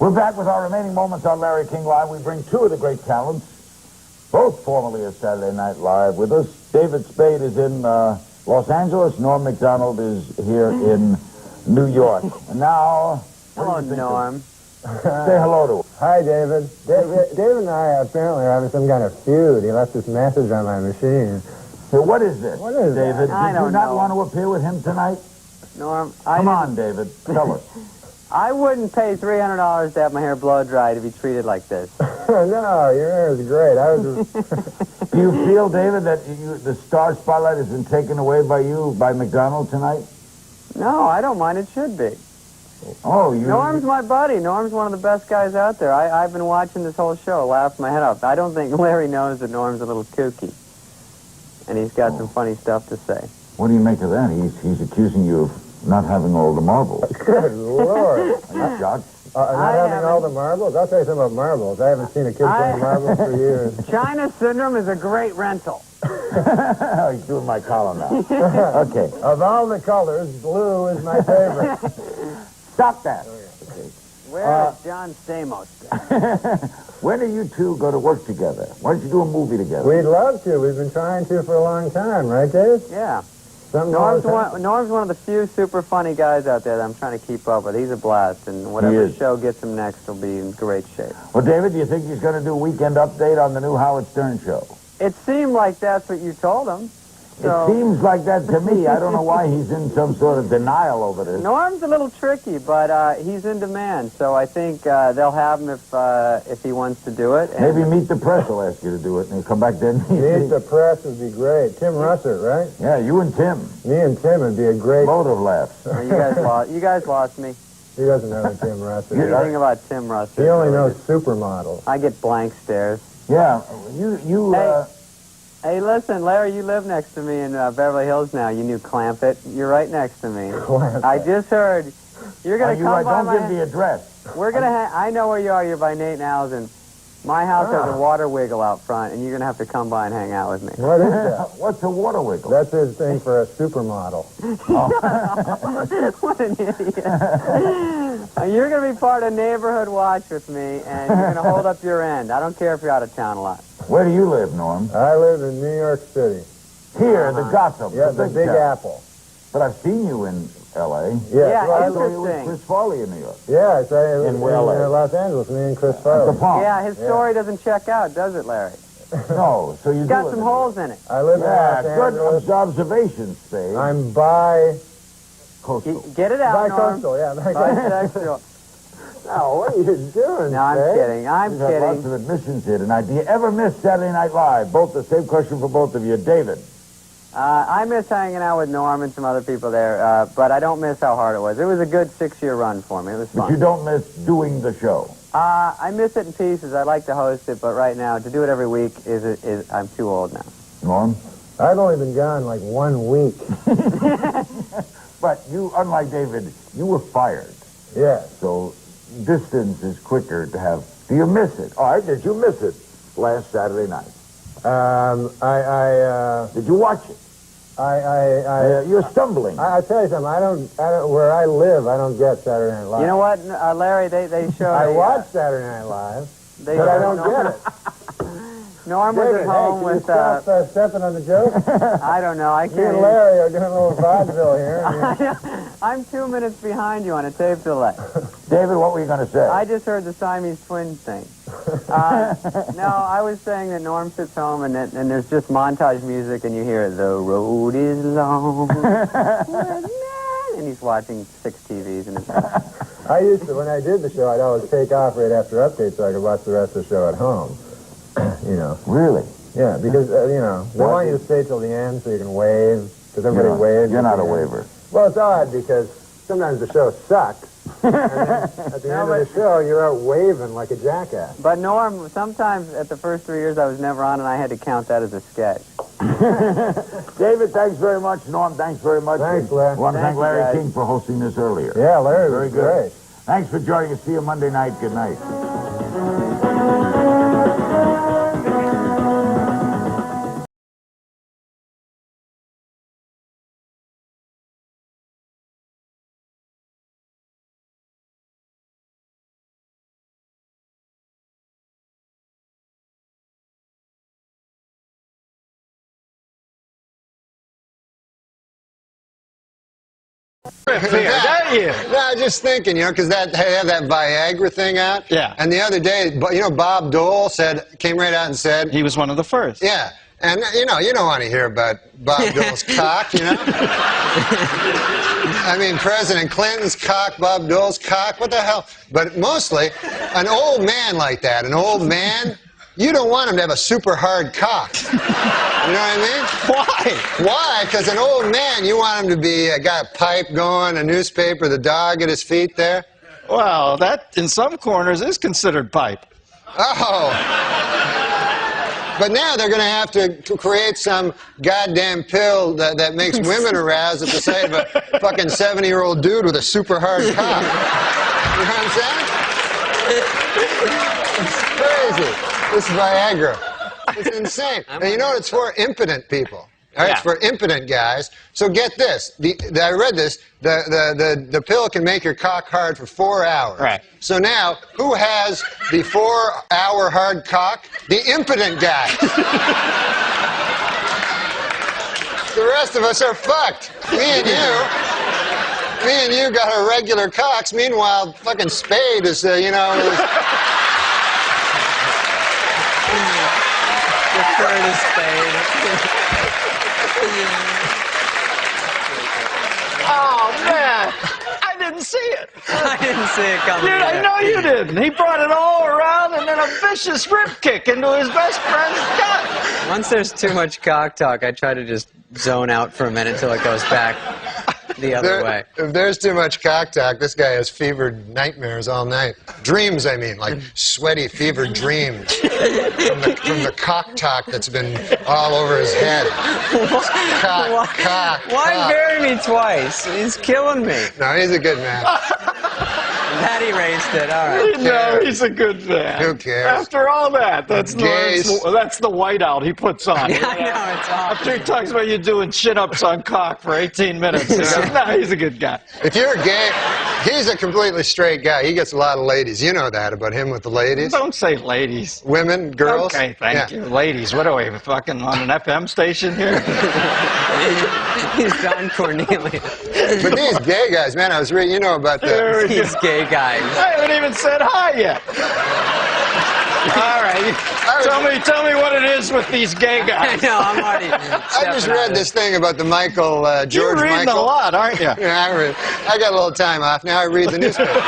We're back with our remaining moments on Larry King Live. We bring two of the great talents, both formerly of Saturday Night Live, with us. David Spade is in Los Angeles. Norm Macdonald is here in New York. And now, Hello, Norm. Say hello to him. Hi, David. David and I apparently are having some kind of feud. He left this message on my machine. So what is this, What is David? that? I Did you don't not know. want to appear with him tonight? Norm, Come on, David. Tell us. I wouldn't pay $300 to have my hair blow dry to be treated like this. No, your hair is great. Do you feel, David, that the star spotlight has been taken away by you, by Macdonald tonight? No, I don't mind. It should be. Oh, you... Norm's my buddy. Norm's one of the best guys out there. I've been watching this whole show, laughing my head off. I don't think Larry knows that Norm's a little kooky. And he's got some funny stuff to say. What do you make of that? He's accusing you of not having all the marbles. Good Lord. Are you shocked? Not having all the marbles? I'll tell you something about marbles. I haven't seen a kid play marbles for years. China Syndrome is a great rental. He's doing my column now. Okay. Of all the colors, blue is my favorite. Stop that. Where is John Stamos? When do you two go to work together? Why don't you do a movie together? We'd love to. We've been trying to for a long time, right, Dave? Yeah. Something Norm's all the time. one of the few super funny guys out there that I'm trying to keep up with. He's a blast, and whatever is. show gets him next will be in great shape. Well, David, do you think he's going to do a weekend update on the new Howard Stern show? It seemed like that's what you told him. So. It seems like that to me. I don't know why he's in some sort of denial over this. Norm's a little tricky, but he's in demand, so I think they'll have him if he wants to do it. And Maybe Meet the Press will ask you to do it, and he'll come back then. Meet the Press would be great. Tim Russert, right? Yeah, you and Tim. Me and Tim would be a great... Both of laughs. Oh, you guys lost me. He doesn't know who Tim Russert What do is. you think about Tim Russert? He only knows supermodels. I get blank stares. Yeah, Hey, listen, Larry, you live next to me in Beverly Hills now. You knew Clampett. You're right next to me. Clampett. I just heard you're going to come by don't give the address. We're going to I know where you are. You're by Nate and Al's, and my house has a water wiggle out front, and you're going to have to come by and hang out with me. What is that? What's a water wiggle? That's his thing for a supermodel. What an idiot. You're going to be part of Neighborhood Watch with me, and you're going to hold up your end. I don't care if you're out of town a lot. Where do you live, Norm? I live in New York City. Here, the Gotham. Yeah, the Big town. Apple. But I've seen you in L.A. Yeah, well, I saw you with interesting. Chris Farley in New York. yeah, it's In LA. Los Angeles, me and Chris At Farley. the Palm. Yeah, his story doesn't check out, does it, Larry? No, so you It's do got live some in holes in it. I live Yeah, in Los good Angeles. observation, Spade. I'm by Coastal. Get it out, Norm. coastal, yeah. Bisexual. No, what are you doing? No, I'm Spade? kidding. I'm We've had lots kidding. of admissions here tonight. Do you ever miss Saturday Night Live? Both the same question for both of you. David. I miss hanging out with Norm and some other people there, but I don't miss how hard it was. It was a good 6-year run for me. It was But fun. you don't miss doing the show. I miss it in pieces. I'd like to host it, but right now, to do it every week is I'm too old now. Norm? I've only been gone like 1 week. But you, unlike David, you were fired. Yeah. So distance is quicker to have. Do you miss it? All right, did you miss it last Saturday night? Did you watch it? You're stumbling. I tell you something. I don't. Where I live, I don't get Saturday Night Live. You know what, Larry? They showed. I watch Saturday Night Live, They but I showed don't get it. Norm was David, at home hey, can with. you stop stepping on the joke? I don't know. I Me can't. and Larry are doing a little vaudeville here. I'm 2 minutes behind you on a tape delay. David, what were you going to say? I just heard the Siamese twins thing. No, I was saying that Norm sits home and there's just montage music and you hear, the road is long, and he's watching 6 TVs in his house. I used to, when I did the show, I'd always take off right after updates so I could watch the rest of the show at home. You know. Really? Yeah, because, you know, they want you to stay till the end so you can wave, because everybody waves. You're at not the a end. waver. Well, it's odd because sometimes the show sucks, and then at the end of the show, you're out waving like a jackass. But Norm, sometimes at the first 3 years I was never on and I had to count that as a sketch. David, thanks very much. Norm, thanks very much. Thanks, Larry. I want to thank Thank you, Larry guys. King for hosting this earlier. Yeah, Larry Very was good. great. Thanks for joining us. See you Monday night. Good night. Don't you? No, just thinking, you know, because they have that Viagra thing out. Yeah. And the other day, you know, Bob Dole came right out and said, He was one of the first. yeah. And, you know, you don't want to hear about Bob Dole's cock, you know? I mean, President Clinton's cock, Bob Dole's cock, what the hell? But mostly, an old man like that, an old man, you don't want him to have a super hard cock. You know what I mean? Why? Why? Because an old man, you want him to be, got a pipe going, a newspaper, the dog at his feet there. Well, that, in some corners, is considered pipe. Oh. But now they're going to have to create some goddamn pill that makes women aroused at the sight of a fucking 70-year-old dude with a super hard cock. You know what I'm saying? It's crazy. This Viagra. It's insane. And you know what it's for? Impotent people. All right, it's for impotent guys. So get this. I read this. The pill can make your cock hard for 4 hours. Right. So now, who has the 4-hour hard cock? The impotent guy. The rest of us are fucked. Me and you got our regular cocks. Meanwhile, fucking Spade is, you know. Refer to Spade. Oh, man. I didn't see it. I didn't see it coming. Dude, I yet. know you didn't. He brought it all around and then a vicious rib kick into his best friend's gut. Once there's too much cock talk, I try to just zone out for a minute till it goes back the other way. If there's too much cock talk, this guy has fevered nightmares all night. Dreams, I mean, like sweaty, fevered dreams from the cock talk that's been all over his head. Why bury me twice? He's killing me. No, he's a good man. That erased it. All right. No, he's a good man. Who cares? After all that, that's Gays. that's the whiteout he puts on. Yeah, I know, it's awful. After he talks about you doing chin-ups on cock for 18 minutes. He goes, no, he's a good guy. If you're gay, he's a completely straight guy. He gets a lot of ladies. You know that about him with the ladies. Don't say ladies. Women, girls. Okay, thank you. Ladies, what are we, fucking on an FM station here? He's Don Cornelius. But these gay guys, man, I was reading, you know about the... These gay guys. I haven't even said hi yet. All right, tell me what it is with these gay I guys. know, I'm already. I just read this thing about the Michael, George You're reading Michael. a lot, aren't you? Yeah, I got a little time off. Now I read the newspaper.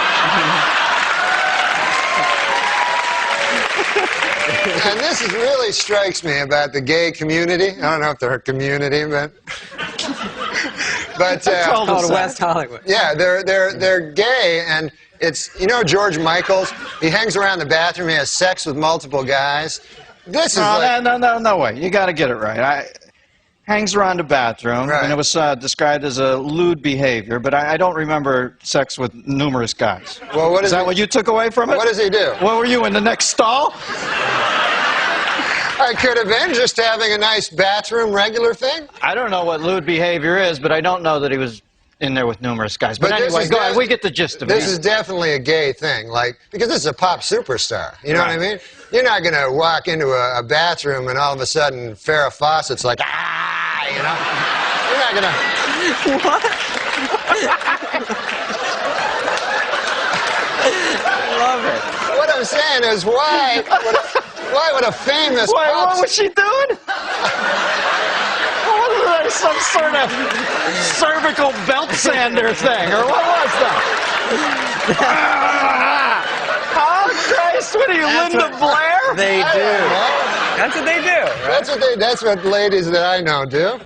And this is really strikes me about the gay community. I don't know if they're a community, but Called West Hollywood. yeah, they're gay, and it's, you know, George Michaels. He hangs around the bathroom. He has sex with multiple guys. This is No way. You got to get it right. Hangs around the bathroom, Right. and it was described as a lewd behavior, but I don't remember sex with numerous guys. Well, what is that what you took away from it? What does he do? What were you, in the next stall? I could have been just having a nice bathroom regular thing. I don't know what lewd behavior is, but I don't know that he was in there with numerous guys. But But this anyway, is go ahead. We get the gist of it. This is definitely a gay thing, like, because this is a pop superstar. You know what I mean? You're not going to walk into a bathroom and all of a sudden Farrah Fawcett's like, ah, you know? You're not going to... What? I love it. What I'm saying is, why would a famous Wait, pop... what was she doing? What was that? Some sort of cervical belt sander thing, or what was that? Oh, Christ, what are you, Linda Blair? They do. That's what they do. Right? That's what ladies that I know do.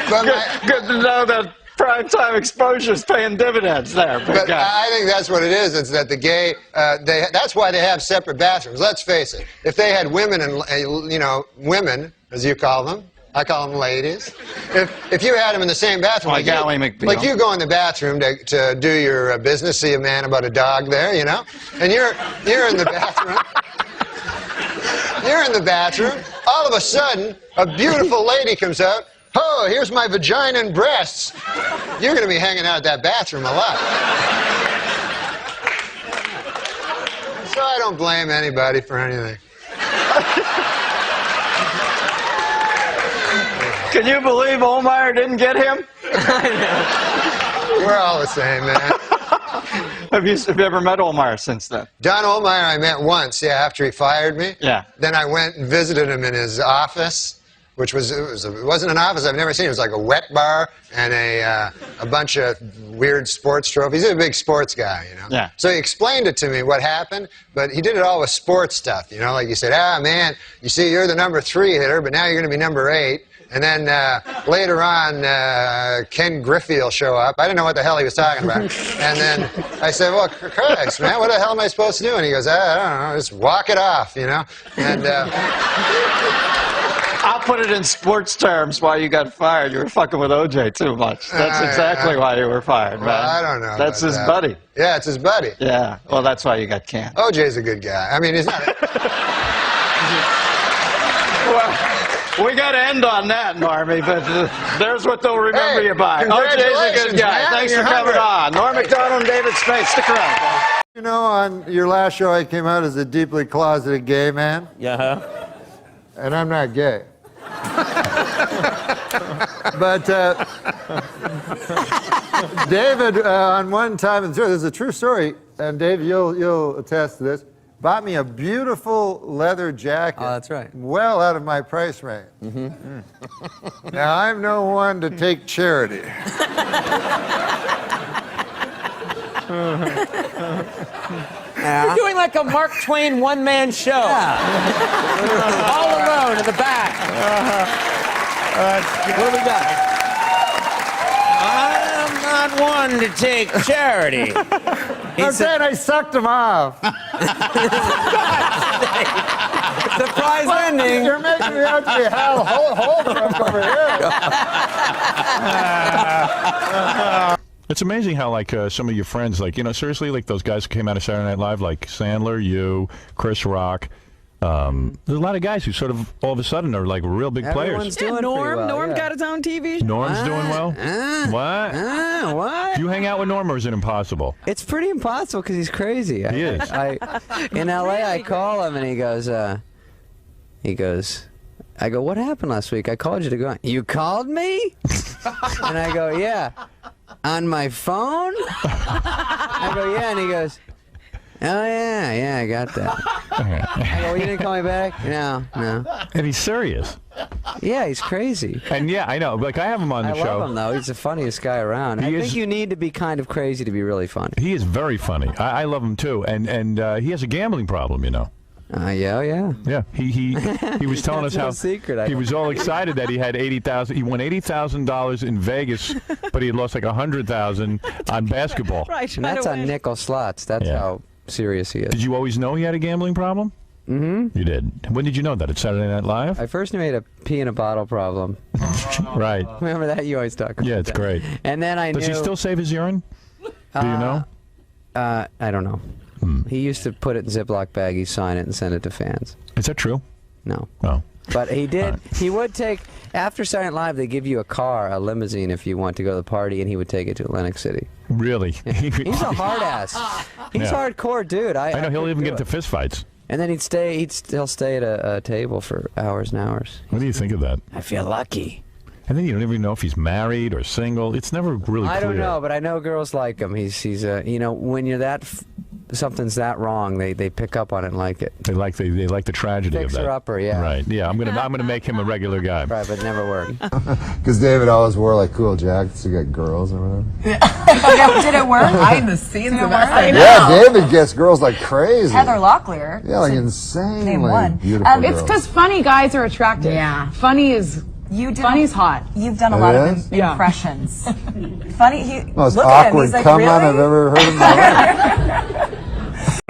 But Good to know that primetime exposure's paying dividends there. But I think that's what it is. It's that the gay, that's why they have separate bathrooms. Let's face it. If they had women and, you know, women, as you call them, I call them ladies. If you had them in the same bathroom, Like Ally McBeal. like you go in the bathroom to do your business, see a man about a dog there, you know, and you're in the bathroom. You're in the bathroom. All of a sudden, a beautiful lady comes out. Oh, here's my vagina and breasts. You're going to be hanging out at that bathroom a lot. So I don't blame anybody for anything. Can you believe Olmeyer didn't get him? We're all the same, man. Have you ever met Olmeyer since then? Don Olmeyer I met once, yeah, after he fired me. Yeah. Then I went and visited him in his office, which it wasn't an office I've never seen. It was like a wet bar and a bunch of weird sports trophies. He's a big sports guy, you know. Yeah. So he explained it to me what happened, but he did it all with sports stuff, you know. Like you said, man, you see, you're the number 3 hitter, but now you're going to be number 8. And then later on, Ken Griffey will show up. I didn't know what the hell he was talking about. And then I said, well, Christ, man, what the hell am I supposed to do? And he goes, I don't know, just walk it off, you know. And I'll put it in sports terms why you got fired. You were fucking with OJ too much. That's exactly why you were fired, man. Well, I don't know. That's his buddy. Yeah, it's his buddy. Yeah, well, that's why you got canned. OJ's a good guy. I mean, he's not... Well, we got to end on that, Normie, but there's what they'll remember you by. OJ's a good guy. Man, Thanks for coming on. Norm Macdonald and David Spade, stick around. You know, on your last show, I came out as a deeply closeted gay man. Yeah. And I'm not gay. But David, on one time, and this is a true story, and Dave, you'll attest to this, bought me a beautiful leather jacket. Oh, that's right. Well out of my price range. Mm-hmm. Now, I'm no one to take charity. You're doing like a Mark Twain one-man show. All alone in the back. What do we got? I'm not one to take charity. I'm saying I sucked him off. Surprise ending. You're making me out to be Hal Holbrook over here. It's amazing how, like, some of your friends, like, you know, seriously, like those guys who came out of Saturday Night Live, like Sandler, you, Chris Rock. There's a lot of guys who sort of all of a sudden are like real big Everyone's players. doing pretty well, Norm yeah. got his own TV show. Norm's doing well. What? What? Do you hang out with Norm, or is it impossible? It's pretty impossible because he's crazy. He is. In L.A., I call him and he goes, I go, what happened last week? I called you to go on. You called me? And I go, yeah. On my phone? I go, yeah. And he goes, oh, yeah, I got that. I go, well, you didn't call me back? No. And he's serious. Yeah, he's crazy. And yeah, I know. Like, I have him on the I show. love him, though. He's the funniest guy around. I think you need to be kind of crazy to be really funny. He is very funny. I love him, too. And he has a gambling problem, you know. Yeah. Yeah, he was telling us no how secret. He was all excited that he had $80,000. He won $80,000 in Vegas, but he had lost like $100,000 on basketball. Right. And that's on nickel slots. That's how serious he is. Did you always know he had a gambling problem? Mm-hmm. You did. When did you know that? At Saturday Night Live? I first knew he had a pee in a bottle problem. Right. Remember that? You always talk about Yeah, it's that. great. And then I Does knew... he still save his urine? Do you know? I don't know. He used to put it in Ziploc baggies, sign it, and send it to fans. Is that true? No. Oh. But he did. He would take... After Saturday Night Live, they give you a car, a limousine, if you want to go to the party, and he would take it to Atlantic City. Really? He's a hard ass. He's hardcore, dude. I know he'll even get into fist fights. And then he'll stay at a table for hours and hours. What do you think of that? I feel lucky. And then you don't even know if he's married or single. It's never really clear. I don't know, but I know girls like him. He's you know, when you're that something's that wrong, they pick up on it and like it. They like the tragedy of that. Fixer-upper, yeah. Right. Yeah, I'm gonna make him a regular guy. Right, but it never worked. Because David always wore like cool jackets to get girls or whatever. Did it work? Behind the scenes of that. I know. Yeah, David gets girls like crazy. Heather Locklear. Yeah, like insanely Name one. beautiful It's girls. Because funny guys are attractive. Yeah. Funny's hot. You've done a lot of Yeah. impressions. Funny. Most Look at him. awkward He's like, come really? on I've ever heard in my life.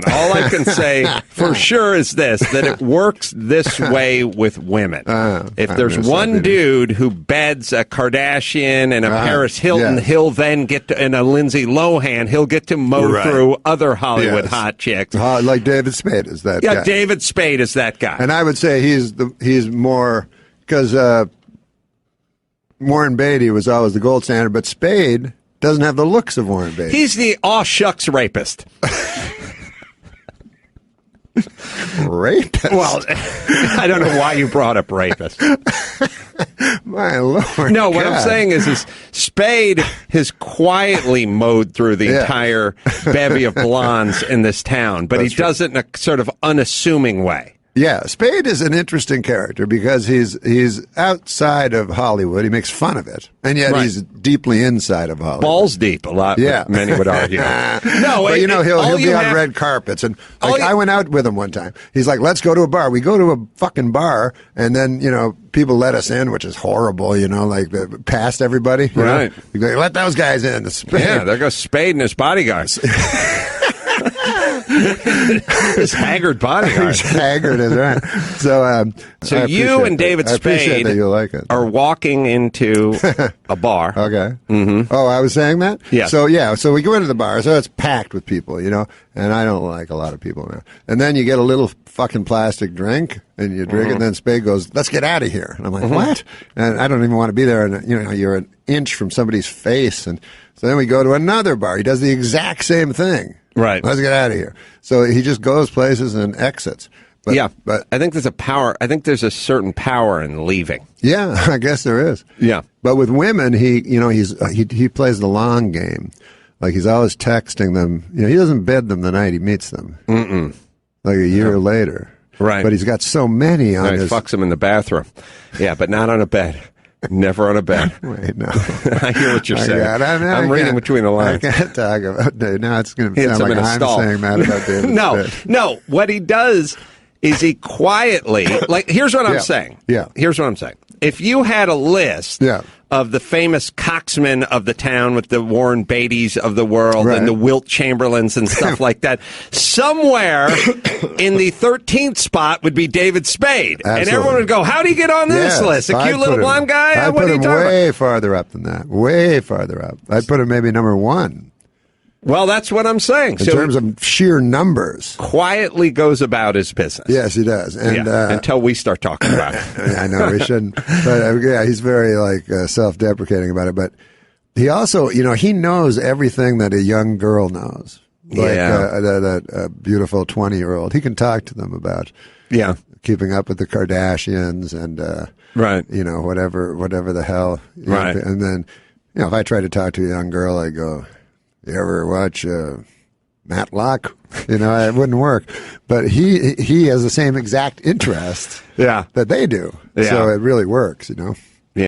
All I can say for sure is this, that it works this way with women. If there's one dude who beds a Kardashian and a Paris Hilton, he'll then get to, and a Lindsay Lohan, he'll get to mow through other Hollywood hot chicks. Like David Spade is that guy. Yeah, David Spade is that guy. And I would say he's more, because Warren Beatty was always the gold standard, but Spade doesn't have the looks of Warren Beatty. He's the aw shucks rapist. Rapist? Well, I don't know why you brought up rapist. My Lord. No, what I'm God. saying is Spade has quietly mowed through the entire bevy of blondes in this town, but he does it in a sort of unassuming way. Yeah, Spade is an interesting character because he's outside of Hollywood. He makes fun of it, and yet he's deeply inside of Hollywood. Balls deep, a lot. Yeah, many would argue. No, but he'll be on red carpets, and I went out with him one time. He's like, "Let's go to a bar." We go to a fucking bar, and then people let us in, which is horrible. Like past everybody. Right. You go, let those guys in. Yeah, there goes Spade and his bodyguards. His haggard bodyguard. He's haggard, is right. So you and David Spade that you like it. are walking into a bar. Okay. Mm-hmm. Oh, I was saying that? Yeah. So we go into the bar, so it's packed with people, and I don't like a lot of people now. And then you get a little fucking plastic drink, and you drink it, and then Spade goes, let's get out of here. And I'm like, what? And I don't even want to be there, and you're an inch from somebody's face. And so then we go to another bar. He does the exact same thing. Right. Let's get out of here. So he just goes places and exits. But I think there's a power. I think there's a certain power in leaving. Yeah, I guess there is. Yeah. But with women, he plays the long game. Like he's always texting them. He doesn't bed them the night he meets them. Mm-mm. Like a year later. Right. But he's got so many on He his... fucks them in the bathroom. Yeah, but not on a bed. Never on a bed. Wait, no. I hear what you're saying. I'm reading between the lines. I can't talk about Dave. Now it's going to sound like I'm stall. saying that about David. No. What he does is he quietly, here's what I'm saying. Yeah. Here's what I'm saying. If you had a list of the famous coxmen of the town with the Warren Beatty's of the world and the Wilt Chamberlains and stuff like that, somewhere in the 13th spot would be David Spade. Absolutely. And everyone would go, how do you get on this list? A cute little blonde guy? I'd What put are you him talking about? way farther up than that. Way farther up. I'd put him maybe number one. Well, that's what I'm saying. In terms of sheer numbers. Quietly goes about his business. Yes, he does. And until we start talking about it. I know, we shouldn't. But he's very self-deprecating about it. But he also, he knows everything that a young girl knows. Like that beautiful 20-year-old. He can talk to them about keeping up with the Kardashians and whatever the hell. Right. And then, if I try to talk to a young girl, I go, you ever watch Matlock? It wouldn't work. But he has the same exact interest that they do. Yeah. So it really works,